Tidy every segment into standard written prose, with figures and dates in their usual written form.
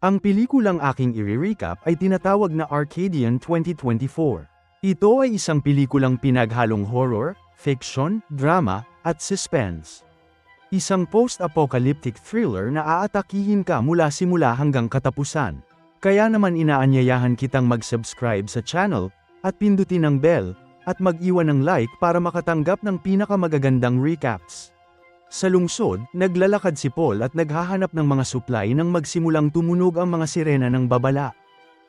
Ang pelikulang aking i-recap ay tinatawag na Arcadian 2024. Ito ay isang pelikulang pinaghalong horror, fiction, drama, at suspense. Isang post-apocalyptic thriller na aatakihin ka mula simula hanggang katapusan. Kaya naman inaanyayahan kitang mag-subscribe sa channel, at pindutin ang bell, at mag-iwan ng like para makatanggap ng pinakamagagandang recaps. Sa lungsod, naglalakad si Paul at naghahanap ng mga supply nang magsimulang tumunog ang mga sirena ng babala.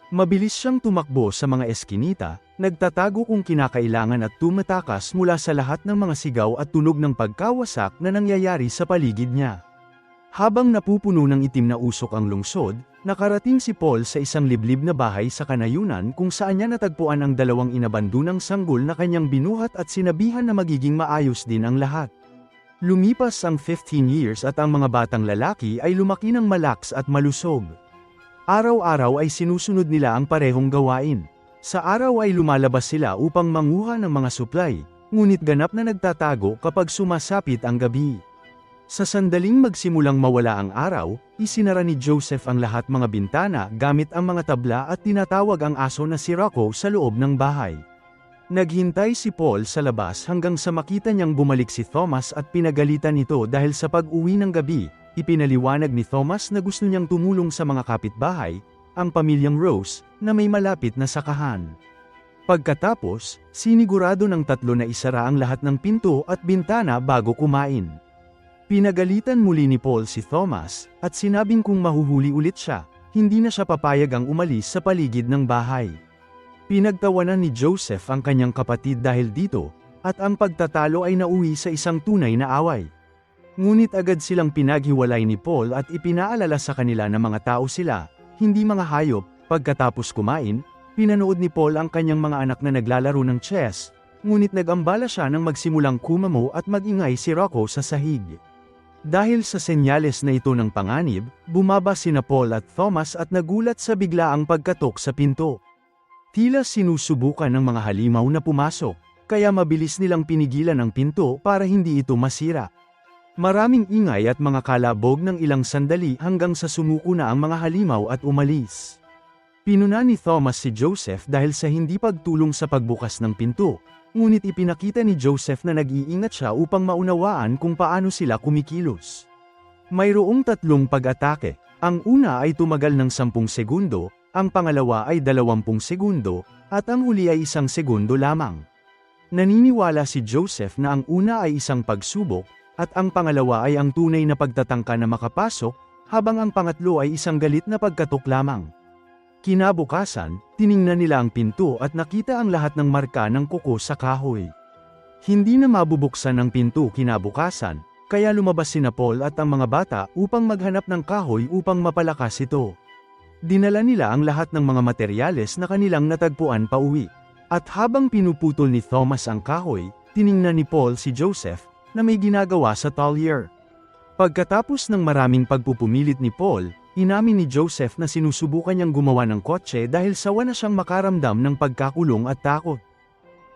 Mabilis siyang tumakbo sa mga eskinita, nagtatago kung kinakailangan at tumatakas mula sa lahat ng mga sigaw at tunog ng pagkawasak na nangyayari sa paligid niya. Habang napupuno ng itim na usok ang lungsod, nakarating si Paul sa isang liblib na bahay sa kanayunan kung saan niya natagpuan ang dalawang inabandunang sanggol na kanyang binuhat at sinabihan na magiging maayos din ang lahat. Lumipas ang 15 years at ang mga batang lalaki ay lumaki ng malakas at malusog. Araw-araw ay sinusunod nila ang parehong gawain. Sa araw ay lumalabas sila upang manguha ng mga supply, ngunit ganap na nagtatago kapag sumasapit ang gabi. Sa sandaling magsimulang mawala ang araw, isinara ni Joseph ang lahat mga bintana gamit ang mga tabla at tinatawag ang aso na si Rocco sa loob ng bahay. Naghintay si Paul sa labas hanggang sa makita niyang bumalik si Thomas at pinagalitan ito dahil sa pag-uwi ng gabi. Ipinaliwanag ni Thomas na gusto niyang tumulong sa mga kapitbahay, ang pamilyang Rose, na may malapit na sakahan. Pagkatapos, sinigurado ng tatlo na isara ang lahat ng pinto at bintana bago kumain. Pinagalitan muli ni Paul si Thomas, at sinabing kung mahuhuli ulit siya, hindi na siya papayag ang umalis sa paligid ng bahay. Pinagtawanan ni Joseph ang kanyang kapatid dahil dito, at ang pagtatalo ay nauwi sa isang tunay na away. Ngunit agad silang pinaghiwalay ni Paul at ipinaalala sa kanila na mga tao sila, hindi mga hayop. Pagkatapos kumain, pinanood ni Paul ang kanyang mga anak na naglalaro ng chess, ngunit nag-ambala siya nang magsimulang kumamo at magingay si Rocco sa sahig. Dahil sa senyales na ito ng panganib, bumaba sina Paul at Thomas at nagulat sa biglaang pagkatok sa pinto. Tila sinusubukan ng mga halimaw na pumasok, kaya mabilis nilang pinigilan ang pinto para hindi ito masira. Maraming ingay at mga kalabog ng ilang sandali hanggang sa sumuko na ang mga halimaw at umalis. Pinuna ni Thomas si Joseph dahil sa hindi pagtulong sa pagbukas ng pinto, ngunit ipinakita ni Joseph na nag-iingat siya upang maunawaan kung paano sila kumikilos. Mayroong tatlong pag-atake. Ang una ay tumagal ng 10 segundo, ang pangalawa ay 20 segundo, at ang huli ay 1 segundo lamang. Naniniwala si Joseph na ang una ay isang pagsubok, at ang pangalawa ay ang tunay na pagtatangka na makapasok, habang ang pangatlo ay isang galit na pagkatok lamang. Kinabukasan, tiningnan nila ang pinto at nakita ang lahat ng marka ng kuko sa kahoy. Hindi na mabubuksan ang pinto kinabukasan, kaya lumabas sina Paul at ang mga bata upang maghanap ng kahoy upang mapalakas ito. Dinala nila ang lahat ng mga materyales na kanilang natagpuan pauwi. At habang pinuputol ni Thomas ang kahoy, tiningnan ni Paul si Joseph, na may ginagawa sa talyer. Pagkatapos ng maraming pagpupumilit ni Paul, inamin ni Joseph na sinusubukan niyang gumawa ng kotse dahil sawa na siyang makaramdam ng pagkakulong at takot.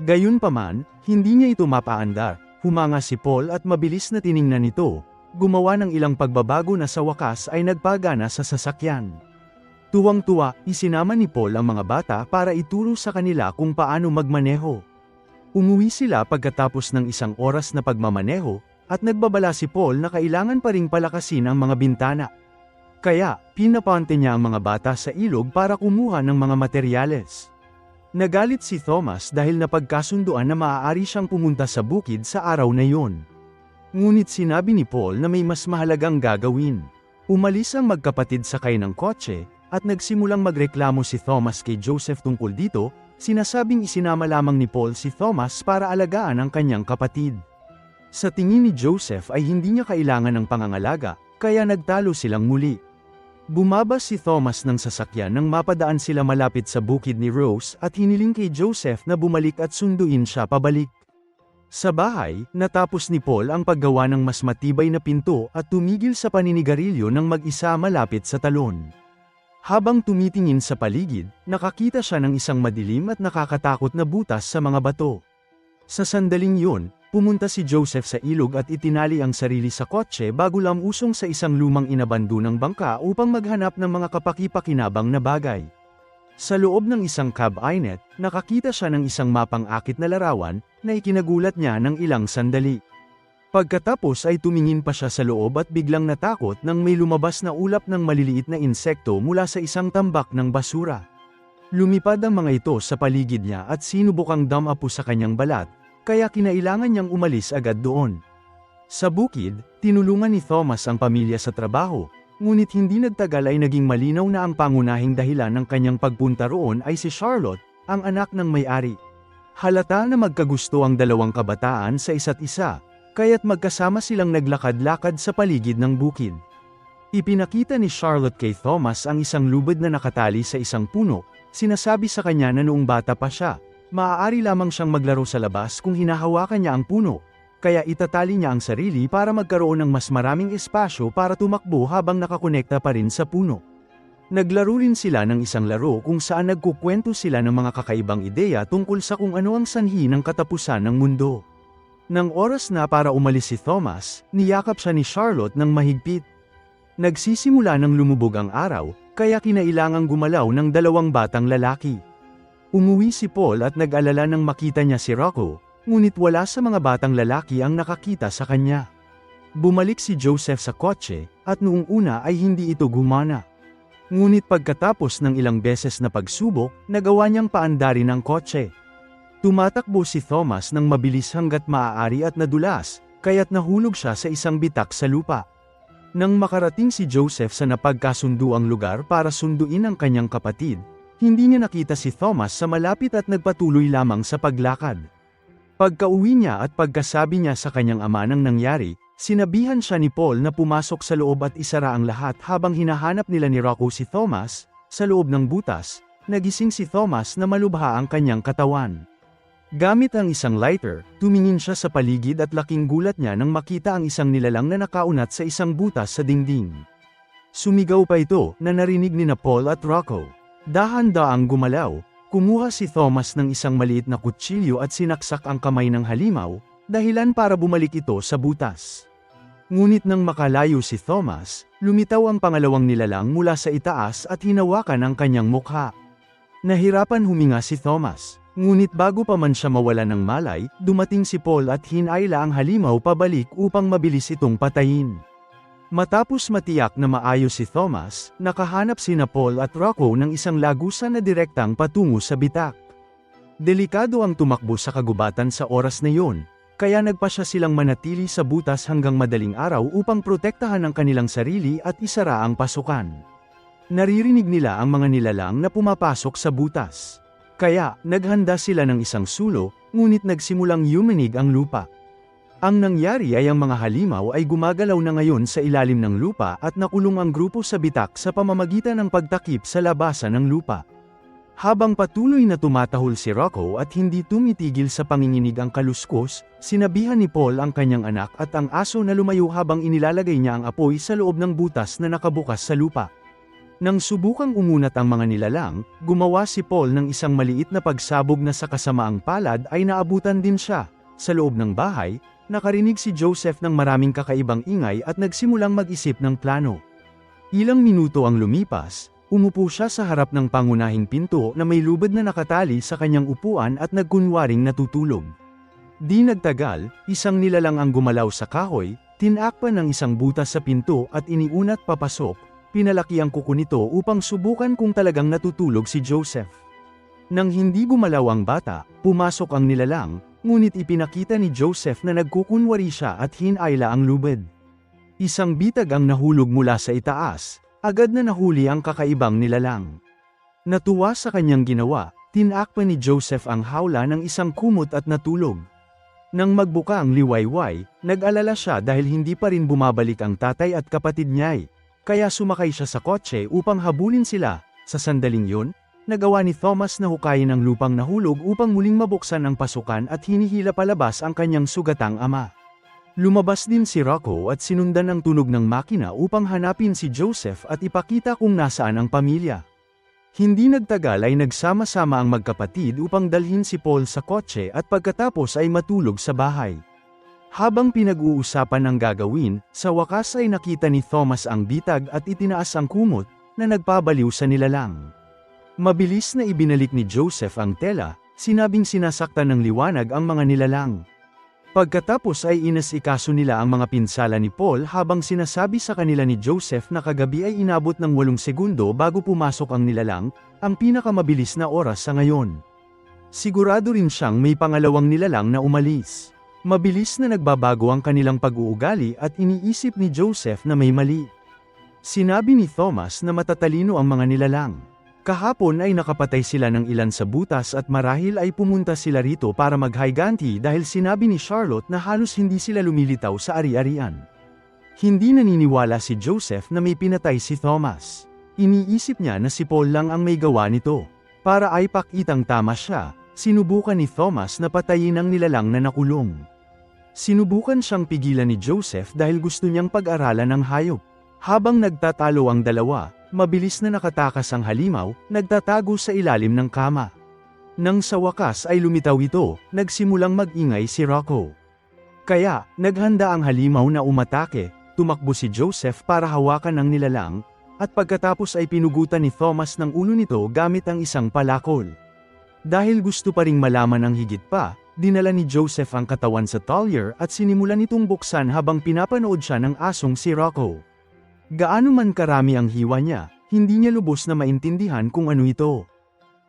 Gayunpaman, hindi niya ito mapaandar. Humanga si Paul at mabilis na tiningnan ito, gumawa ng ilang pagbabago na sa wakas ay nagpagana sa sasakyan. Tuwang-tuwa, isinama ni Paul ang mga bata para ituro sa kanila kung paano magmaneho. Umuwi sila pagkatapos ng 1 oras na pagmamaneho, at nagbabala si Paul na kailangan pa ring palakasin ang mga bintana. Kaya, pinapante niya ang mga bata sa ilog para kumuha ng mga materyales. Nagalit si Thomas dahil napagkasunduan na maaari siyang pumunta sa bukid sa araw na iyon. Ngunit sinabi ni Paul na may mas mahalagang gagawin. Umalis ang magkapatid sakay ng kotse, at nagsimulang magreklamo si Thomas kay Joseph tungkol dito, sinasabing isinama lamang ni Paul si Thomas para alagaan ang kanyang kapatid. Sa tingin ni Joseph ay hindi niya kailangan ng pangangalaga, kaya nagtalo silang muli. Bumaba si Thomas ng sasakyan nang mapadaan sila malapit sa bukid ni Rose at hiniling kay Joseph na bumalik at sunduin siya pabalik. Sa bahay, natapos ni Paul ang paggawa ng mas matibay na pinto at tumigil sa paninigarilyo ng mag-isa malapit sa talon. Habang tumitingin sa paligid, nakakita siya ng isang madilim at nakakatakot na butas sa mga bato. Sa sandaling yun, Pumunta si Joseph sa ilog at itinali ang sarili sa kotse bago lamusong sa isang lumang inabandonang bangka upang maghanap ng mga kapaki-pakinabang na bagay. Sa loob ng isang cabinet, nakakita siya ng isang mapang akit na larawan na ikinagulat niya ng ilang sandali. Pagkatapos ay tumingin pa siya sa loob at biglang natakot nang may lumabas na ulap ng maliliit na insekto mula sa isang tambak ng basura. Lumipad ang mga ito sa paligid niya at sinubukang damapo sa kanyang balat, kaya kinailangan niyang umalis agad doon. Sa bukid, tinulungan ni Thomas ang pamilya sa trabaho, ngunit hindi nagtagal ay naging malinaw na ang pangunahing dahilan ng kanyang pagpunta roon ay si Charlotte, ang anak ng may-ari. Halata na magkagusto ang dalawang kabataan sa isa't isa, kaya't magkasama silang naglakad-lakad sa paligid ng bukid. Ipinakita ni Charlotte kay Thomas ang isang lubid na nakatali sa isang puno, sinasabi sa kanya na noong bata pa siya, maaari lamang siyang maglaro sa labas kung hinahawakan niya ang puno, kaya itatali niya ang sarili para magkaroon ng mas maraming espasyo para tumakbo habang nakakonekta pa rin sa puno. Naglaro rin sila ng isang laro kung saan nagkukwento sila ng mga kakaibang ideya tungkol sa kung ano ang sanhi ng katapusan ng mundo. Nang oras na para umalis si Thomas, niyakap siya ni Charlotte ng mahigpit. Nagsisimula ng lumubog ang araw, kaya kinailangang gumalaw ng dalawang batang lalaki. Umuwi si Paul at nag-alala nang makita niya si Rocco, ngunit wala sa mga batang lalaki ang nakakita sa kanya. Bumalik si Joseph sa kotse, at noong una ay hindi ito gumana. Ngunit pagkatapos ng ilang beses na pagsubok, nagawa niyang paandarin ang kotse. Tumatakbo si Thomas ng mabilis hanggat maaari at nadulas, kaya't nahulog siya sa isang bitak sa lupa. Nang makarating si Joseph sa napagkasunduang lugar para sunduin ang kanyang kapatid, hindi niya nakita si Thomas sa malapit at nagpatuloy lamang sa paglakad. Pagkauwi niya at pagkasabi niya sa kanyang ama ng nangyari, sinabihan siya ni Paul na pumasok sa loob at isara ang lahat habang hinahanap nila ni Rocco si Thomas. Sa loob ng butas, nagising si Thomas na malubha ang kanyang katawan. Gamit ang isang lighter, tumingin siya sa paligid at laking gulat niya nang makita ang isang nilalang na nakaunat sa isang butas sa dingding. Sumigaw pa ito na narinig ni Paul at Rocco. Dahan-daang gumalaw, kumuha si Thomas ng isang maliit na kutsilyo at sinaksak ang kamay ng halimaw, dahilan para bumalik ito sa butas. Ngunit nang makalayo si Thomas, lumitaw ang pangalawang nilalang mula sa itaas at hinawakan ang kanyang mukha. Nahirapan huminga si Thomas, ngunit bago pa man siya mawala ng malay, dumating si Paul at hinayla ang halimaw pabalik upang mabilis itong patayin. Matapos matiyak na maayos si Thomas, nakahanap sina Paul at Rocco ng isang lagusan na direktang patungo sa bitak. Delikado ang tumakbo sa kagubatan sa oras na iyon, kaya nagpasya silang manatili sa butas hanggang madaling araw upang protektahan ang kanilang sarili at isara ang pasukan. Naririnig nila ang mga nilalang na pumapasok sa butas. Kaya, naghanda sila ng isang sulo, ngunit nagsimulang yumanig ang lupa. Ang nangyari ay ang mga halimaw ay gumagalaw na ngayon sa ilalim ng lupa at nakulong ang grupo sa bitak sa pamamagitan ng pagtakip sa labasan ng lupa. Habang patuloy na tumatahol si Rocco at hindi tumitigil sa panginginig ang kaluskos, sinabihan ni Paul ang kanyang anak at ang aso na lumayo habang inilalagay niya ang apoy sa loob ng butas na nakabukas sa lupa. Nang subukang umunat ang mga nilalang, gumawa si Paul ng isang maliit na pagsabog na sa kasamaang palad ay naabutan din siya. Sa loob ng bahay, nakarinig si Joseph ng maraming kakaibang ingay at nagsimulang mag-isip ng plano. Ilang minuto ang lumipas, umupo siya sa harap ng pangunahing pinto na may lubid na nakatali sa kanyang upuan at nagkunwaring natutulog. Di nagtagal, isang nilalang ang gumalaw sa kahoy, tinakpan ng isang butas sa pinto at iniunat papasok, pinalaki ang kuko nito upang subukan kung talagang natutulog si Joseph. Nang hindi gumalaw ang bata, pumasok ang nilalang, ngunit ipinakita ni Joseph na nagkukunwari siya at hinayla ang lubid. Isang bitag ang nahulog mula sa itaas, agad na nahuli ang kakaibang nilalang. Natuwa sa kanyang ginawa, tinakpan ni Joseph ang hawla ng isang kumot at natulog. Nang magbuka ang liwayway, nag-alala siya dahil hindi pa rin bumabalik ang tatay at kapatid niya. Kaya sumakay siya sa kotse upang habulin sila. Sa sandaling yun, nagawa ni Thomas na hukayin ang lupang nahulog upang muling mabuksan ang pasukan at hinihila palabas ang kanyang sugatang ama. Lumabas din si Rocco at sinundan ang tunog ng makina upang hanapin si Joseph at ipakita kung nasaan ang pamilya. Hindi nagtagal ay nagsama-sama ang magkapatid upang dalhin si Paul sa kotse at pagkatapos ay matulog sa bahay. Habang pinag-uusapan ang gagawin, sa wakas ay nakita ni Thomas ang bitag at itinaas ang kumot, na nagpabaliw sa nilalang. Mabilis na ibinalik ni Joseph ang tela, sinabing sinasaktan ng liwanag ang mga nilalang. Pagkatapos ay inasikaso nila ang mga pinsala ni Paul habang sinasabi sa kanila ni Joseph na kagabi ay inabot ng 8 segundo bago pumasok ang nilalang, ang pinakamabilis na oras sa ngayon. Sigurado rin siyang may pangalawang nilalang na umalis. Mabilis na nagbabago ang kanilang pag-uugali at iniisip ni Joseph na may mali. Sinabi ni Thomas na matatalino ang mga nilalang. Kahapon ay nakapatay sila ng ilan sa butas at marahil ay pumunta sila rito para mag-higanti dahil sinabi ni Charlotte na halos hindi sila lumilitaw sa ari-arian. Hindi naniniwala si Joseph na may pinatay si Thomas. Iniisip niya na si Paul lang ang may gawa nito. Para ay pakitang tama siya, sinubukan ni Thomas na patayin ang nilalang na nakulong. Sinubukan siyang pigilan ni Joseph dahil gusto niyang pag-aralan ng hayop. Habang nagtatalo ang dalawa, mabilis na nakatakas ang halimaw, nagtatago sa ilalim ng kama. Nang sa wakas ay lumitaw ito, nagsimulang mag-ingay si Rocco. Kaya, naghanda ang halimaw na umatake, tumakbo si Joseph para hawakan ang nilalang, at pagkatapos ay pinugutan ni Thomas ng ulo nito gamit ang isang palakol. Dahil gusto pa ring malaman ang higit pa, dinala ni Joseph ang katawan sa talyer at sinimulan itong buksan habang pinapanood siya ng asong si Rocco. Gaano man karami ang hiwa niya, hindi niya lubos na maintindihan kung ano ito.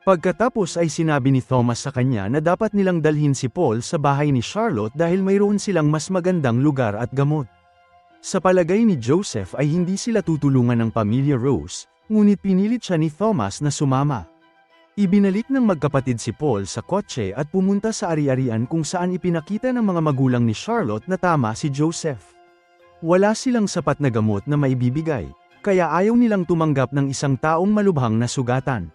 Pagkatapos ay sinabi ni Thomas sa kanya na dapat nilang dalhin si Paul sa bahay ni Charlotte dahil mayroon silang mas magandang lugar at gamot. Sa palagay ni Joseph ay hindi sila tutulungan ng pamilya Rose, ngunit pinilit siya ni Thomas na sumama. Ibinalik ng magkapatid si Paul sa kotse at pumunta sa ari-arian kung saan ipinakita ng mga magulang ni Charlotte na tama si Joseph. Wala silang sapat na gamot na maibibigay, kaya ayaw nilang tumanggap ng isang taong malubhang na sugatan.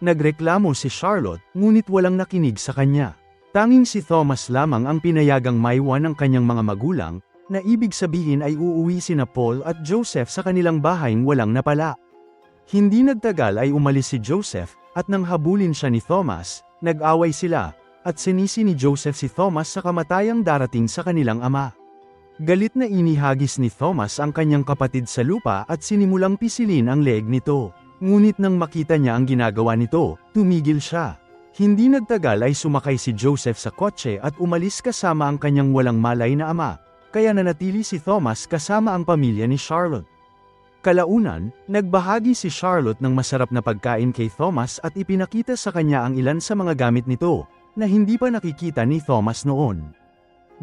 Nagreklamo si Charlotte, ngunit walang nakinig sa kanya. Tanging si Thomas lamang ang pinayagang maiwan ng kanyang mga magulang, na ibig sabihin ay uuwi sina Paul at Joseph sa kanilang bahayng walang napala. Hindi nagtagal ay umalis si Joseph, at nang habulin siya ni Thomas, nag-away sila, at sinisi ni Joseph si Thomas sa kamatayang darating sa kanilang ama. Galit na inihagis ni Thomas ang kanyang kapatid sa lupa at sinimulang pisilin ang leeg nito. Ngunit nang makita niya ang ginagawa nito, tumigil siya. Hindi nagtagal ay sumakay si Joseph sa kotse at umalis kasama ang kanyang walang malay na ama, kaya nanatili si Thomas kasama ang pamilya ni Charlotte. Kalaunan, nagbahagi si Charlotte ng masarap na pagkain kay Thomas at ipinakita sa kanya ang ilan sa mga gamit nito, na hindi pa nakikita ni Thomas noon.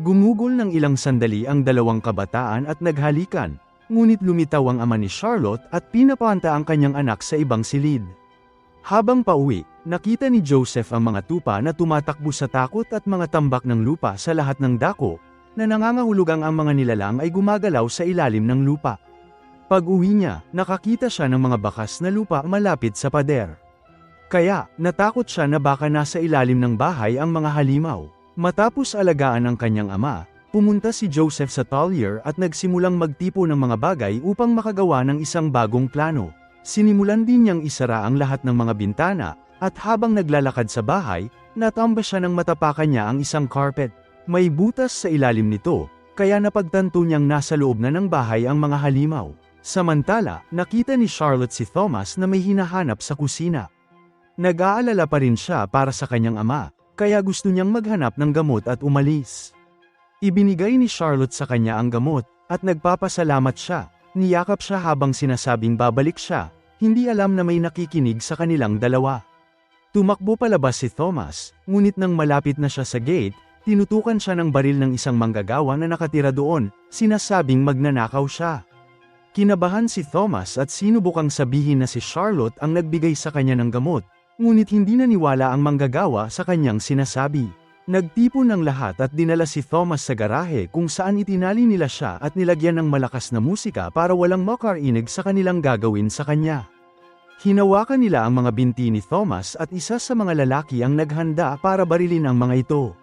Gumugol ng ilang sandali ang dalawang kabataan at naghalikan, ngunit lumitaw ang ama ni Charlotte at pinapanta ang kanyang anak sa ibang silid. Habang pauwi, nakita ni Joseph ang mga tupa na tumatakbo sa takot at mga tambak ng lupa sa lahat ng dako, na nangangahulugang ang mga nilalang ay gumagalaw sa ilalim ng lupa. Pag-uwi niya, nakakita siya ng mga bakas na lupa malapit sa pader. Kaya, natakot siya na baka nasa ilalim ng bahay ang mga halimaw. Matapos alagaan ang kanyang ama, pumunta si Joseph sa talyer at nagsimulang magtipo ng mga bagay upang makagawa ng isang bagong plano. Sinimulan din niyang isara ang lahat ng mga bintana, at habang naglalakad sa bahay, natamba siya nang matapakan niya ang isang carpet. May butas sa ilalim nito, kaya napagtanto niyang nasa loob na ng bahay ang mga halimaw. Samantala, nakita ni Charlotte si Thomas na may hinahanap sa kusina. Nag-aalala pa rin siya para sa kanyang ama, kaya gusto niyang maghanap ng gamot at umalis. Ibinigay ni Charlotte sa kanya ang gamot, at nagpapasalamat siya. Niyakap siya habang sinasabing babalik siya, hindi alam na may nakikinig sa kanilang dalawa. Tumakbo palabas si Thomas, ngunit nang malapit na siya sa gate, tinutukan siya ng baril ng isang manggagawa na nakatira doon, sinasabing magnanakaw siya. Kinabahan si Thomas at sinubukang sabihin na si Charlotte ang nagbigay sa kanya ng gamot, ngunit hindi naniwala ang manggagawa sa kanyang sinasabi. Nagtipon ng lahat at dinala si Thomas sa garahe kung saan itinali nila siya at nilagyan ng malakas na musika para walang makarinig sa kanilang gagawin sa kanya. Hinawakan nila ang mga binti ni Thomas at isa sa mga lalaki ang naghanda para barilin ang mga ito.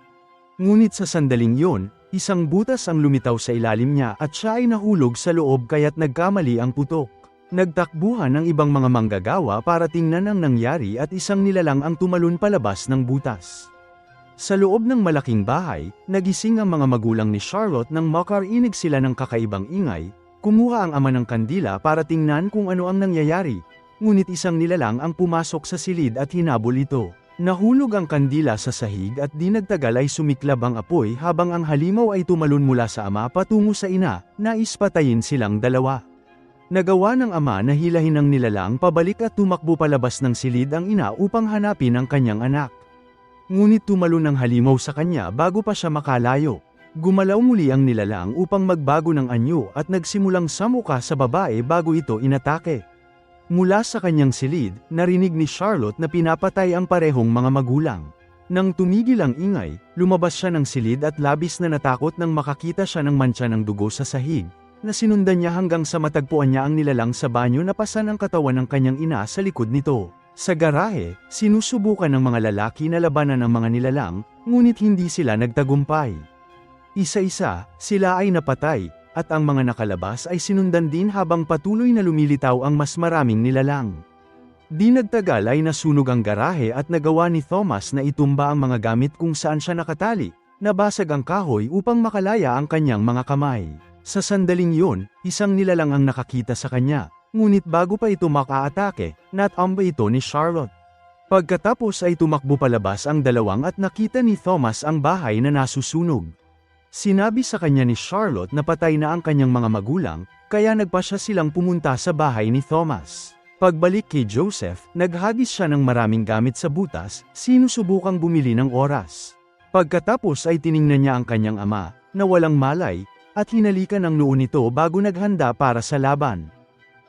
Ngunit sa sandaling yun, isang butas ang lumitaw sa ilalim niya at siya ay nahulog sa loob kaya't nagkamali ang putok. Nagtakbuhan ang ibang mga manggagawa para tingnan ang nangyari at isang nilalang ang tumalon palabas ng butas. Sa loob ng malaking bahay, nagising ang mga magulang ni Charlotte nang makarinig sila ng kakaibang ingay. Kumuha ang ama ng kandila para tingnan kung ano ang nangyayari. Ngunit isang nilalang ang pumasok sa silid at hinabol ito. Nahulog ang kandila sa sahig at di nagtagal ay sumiklab ang apoy habang ang halimaw ay tumalon mula sa ama patungo sa ina, nais patayin silang dalawa. Nagawa ng ama na hilahin ng nilalang pabalik at tumakbo palabas ng silid ang ina upang hanapin ang kanyang anak. Ngunit tumalon ang halimaw sa kanya bago pa siya makalayo. Gumalaw muli ang nilalang upang magbago ng anyo at nagsimulang samuka sa babae bago ito inatake. Mula sa kanyang silid, narinig ni Charlotte na pinapatay ang parehong mga magulang. Nang tumigil ang ingay, lumabas siya ng silid at labis na natakot nang makakita siya ng mantsa ng dugo sa sahig, na sinundan niya hanggang sa matagpuan niya ang nilalang sa banyo na pasan ang katawan ng kanyang ina sa likod nito. Sa garahe, sinusubukan ng mga lalaki na labanan ang mga nilalang, ngunit hindi sila nagtagumpay. Isa-isa, sila ay napatay, at ang mga nakalabas ay sinundan din habang patuloy na lumilitaw ang mas maraming nilalang. Di nagtagal ay nasunog ang garahe at nagawa ni Thomas na itumba ang mga gamit kung saan siya nakatali, nabasag ang kahoy upang makalaya ang kanyang mga kamay. Sa sandaling yun, isang nilalang ang nakakita sa kanya, ngunit bago pa ito makaatake, natamba ito ni Charlotte. Pagkatapos ay tumakbo palabas ang dalawang at nakita ni Thomas ang bahay na nasusunog. Sinabi sa kanya ni Charlotte na patay na ang kanyang mga magulang, kaya nagpasya silang pumunta sa bahay ni Thomas. Pagbalik kay Joseph, naghagis siya ng maraming gamit sa butas, sinusubukang bumili ng oras. Pagkatapos ay tiningnan niya ang kanyang ama, na walang malay, at hinalikan ang noo nito bago naghanda para sa laban.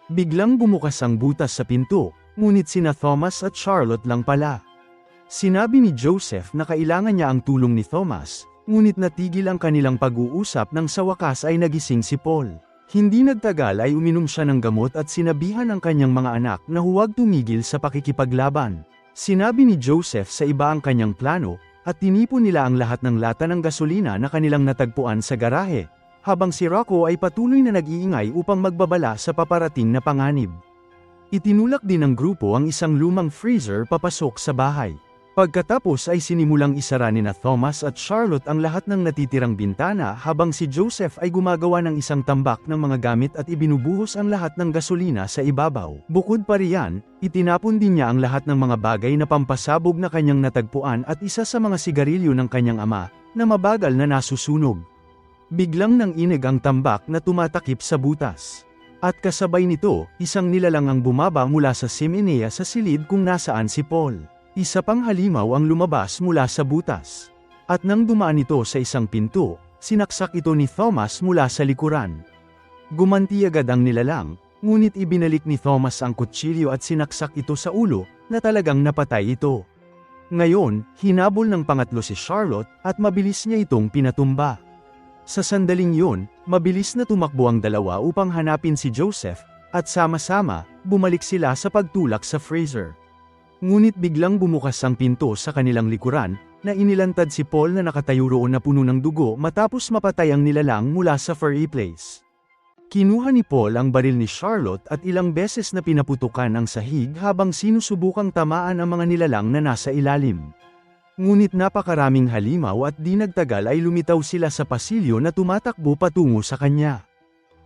Biglang bumukas ang butas sa pinto, ngunit sina Thomas at Charlotte lang pala. Sinabi ni Joseph na kailangan niya ang tulong ni Thomas, ngunit natigil ang kanilang pag-uusap nang sa wakas ay nagising si Paul. Hindi nagtagal ay uminom siya ng gamot at sinabihan ang kanyang mga anak na huwag tumigil sa pakikipaglaban. Sinabi ni Joseph sa iba ang kanyang plano, at tinipon nila ang lahat ng lata ng gasolina na kanilang natagpuan sa garahe, habang si Rocco ay patuloy na nag-iingay upang magbabala sa paparating na panganib. Itinulak din ng grupo ang isang lumang freezer papasok sa bahay. Pagkatapos ay sinimulang isara ni na Thomas at Charlotte ang lahat ng natitirang bintana habang si Joseph ay gumagawa ng isang tambak ng mga gamit at ibinubuhos ang lahat ng gasolina sa ibabaw. Bukod pa riyan, itinapon din niya ang lahat ng mga bagay na pampasabog na kanyang natagpuan at isa sa mga sigarilyo ng kanyang ama, na mabagal na nasusunog. Biglang nang inig ang tambak na tumatakip sa butas. At kasabay nito, isang nilalang ang bumaba mula sa simenea sa silid kung nasaan si Paul. Isa pang halimaw ang lumabas mula sa butas. At nang dumaan ito sa isang pinto, sinaksak ito ni Thomas mula sa likuran. Gumanti agad ang nilalang, ngunit ibinalik ni Thomas ang kutsilyo at sinaksak ito sa ulo, na talagang napatay ito. Ngayon, hinabol ng pangatlo si Charlotte, at mabilis niya itong pinatumba. Sa sandaling yun, mabilis na tumakbo ang dalawa upang hanapin si Joseph, at sama-sama, bumalik sila sa pagtulak sa freezer. Ngunit biglang bumukas ang pinto sa kanilang likuran, na inilantad si Paul na nakatayo roon na puno ng dugo matapos mapatay ang nilalang mula sa furry place. Kinuha ni Paul ang baril ni Charlotte at ilang beses na pinaputukan ang sahig habang sinusubukang tamaan ang mga nilalang na nasa ilalim. Ngunit napakaraming halimaw at di nagtagal ay lumitaw sila sa pasilyo na tumatakbo patungo sa kanya.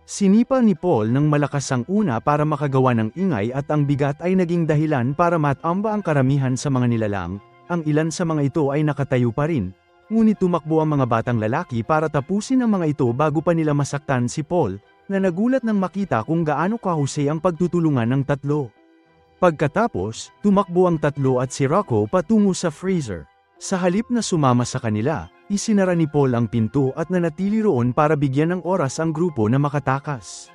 Sinipa ni Paul ng malakas ang una para makagawa ng ingay at ang bigat ay naging dahilan para matamba ang karamihan sa mga nilalang. Ang ilan sa mga ito ay nakatayo pa rin, ngunit tumakbo ang mga batang lalaki para tapusin ang mga ito bago pa nila masaktan si Paul, na nagulat nang makita kung gaano kahusay ang pagtutulungan ng tatlo. Pagkatapos, tumakbo ang tatlo at si Rocco patungo sa freezer. Sa halip na sumama sa kanila, isinara ni Paul ang pinto at nanatili roon para bigyan ng oras ang grupo na makatakas.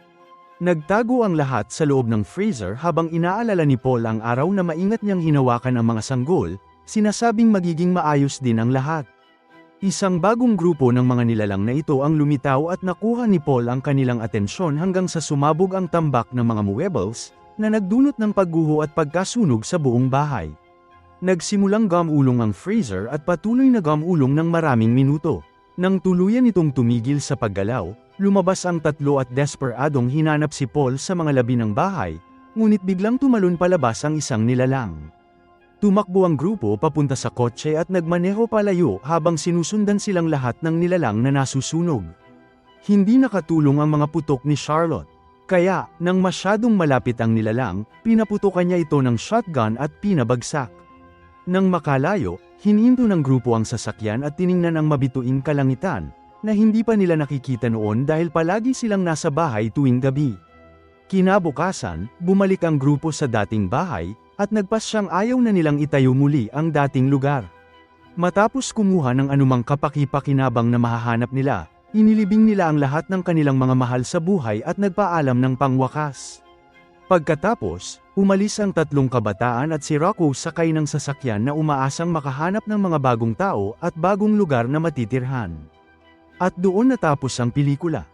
Nagtago ang lahat sa loob ng freezer habang inaalala ni Paul ang araw na maingat niyang hinawakan ang mga sanggol, sinasabing magiging maayos din ang lahat. Isang bagong grupo ng mga nilalang na ito ang lumitaw at nakuha ni Paul ang kanilang atensyon hanggang sa sumabog ang tambak ng mga muebles, na nagdulot ng pagguho at pagkasunog sa buong bahay. Nagsimulang gamulong ang freezer at patuloy na gamulong ng maraming minuto. Nang tuluyan itong tumigil sa paggalaw, lumabas ang tatlo at desperadong hinanap si Paul sa mga labi ng bahay, ngunit biglang tumalon palabas ang isang nilalang. Tumakbo ang grupo papunta sa kotse at nagmaneho palayo habang sinusundan silang lahat ng nilalang na nasusunog. Hindi nakatulong ang mga putok ni Charlotte. Kaya, nang masyadong malapit ang nilalang, pinaputukan niya ito ng shotgun at pinabagsak. Nang makalayo, hininto ng grupo ang sasakyan at tiningnan ang mabituing kalangitan, na hindi pa nila nakikita noon dahil palagi silang nasa bahay tuwing gabi. Kinabukasan, bumalik ang grupo sa dating bahay, at nagpasyang ayaw na nilang itayo muli ang dating lugar. Matapos kumuha ng anumang kapaki-pakinabang na mahahanap nila, inilibing nila ang lahat ng kanilang mga mahal sa buhay at nagpaalam ng pangwakas. Pagkatapos, umalis ang tatlong kabataan at si Rocco sakay ng sasakyan na umaasang makahanap ng mga bagong tao at bagong lugar na matitirhan. At doon natapos ang pelikula.